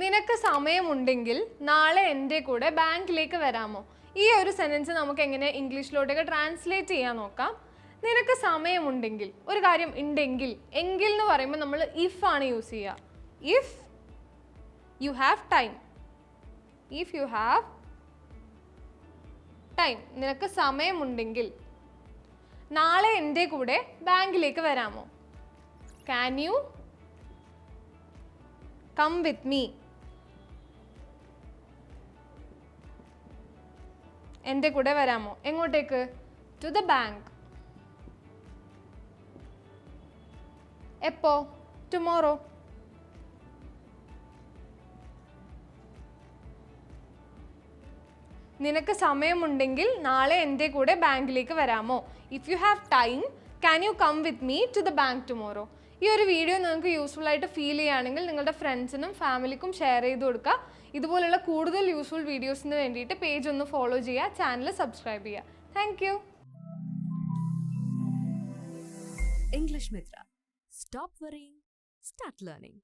നിനക്ക് സമയമുണ്ടെങ്കിൽ നാളെ എൻ്റെ കൂടെ ബാങ്കിലേക്ക് വരാമോ? ഈ ഒരു സെൻറ്റൻസ് നമുക്ക് എങ്ങനെ ഇംഗ്ലീഷിലോട്ടൊക്കെ ട്രാൻസ്ലേറ്റ് ചെയ്യാൻ നോക്കാം. നിനക്ക് സമയമുണ്ടെങ്കിൽ, ഒരു കാര്യം ഉണ്ടെങ്കിൽ, എങ്കിൽ എന്ന് പറയുമ്പോൾ നമ്മൾ ഇഫ് ആണ് യൂസ് ചെയ്യുക. If you have time, if you have time, നിനക്ക് സമയമുണ്ടെങ്കിൽ നാളെ എൻ്റെ കൂടെ ബാങ്കിലേക്ക് വരാമോ? Can you come with me? എൻ്റെ കൂടെ വരാമോ? എങ്ങോട്ടേക്ക്? To the bank. എപ്പോ? ടുമോറോ. നിനക്ക് സമയമുണ്ടെങ്കിൽ നാളെ എൻ്റെ കൂടെ ബാങ്കിലേക്ക് വരാമോ? If you have time, can you come with me to the bank tomorrow? ഈ ഒരു വീഡിയോ നിങ്ങൾക്ക് യൂസ്ഫുൾ ആയിട്ട് ഫീൽ ചെയ്യുകയാണെങ്കിൽ നിങ്ങളുടെ ഫ്രണ്ട്സിനും ഫാമിലിക്കും ഷെയർ ചെയ്ത് കൊടുക്കുക. ഇതുപോലുള്ള കൂടുതൽ യൂസ്ഫുൾ വീഡിയോസിന് വേണ്ടിയിട്ട് പേജ് ഒന്ന് ഫോളോ ചെയ്യുക, ചാനൽ സബ്സ്ക്രൈബ് ചെയ്യുക. Thank you. English Mitra. Stop worrying, start learning.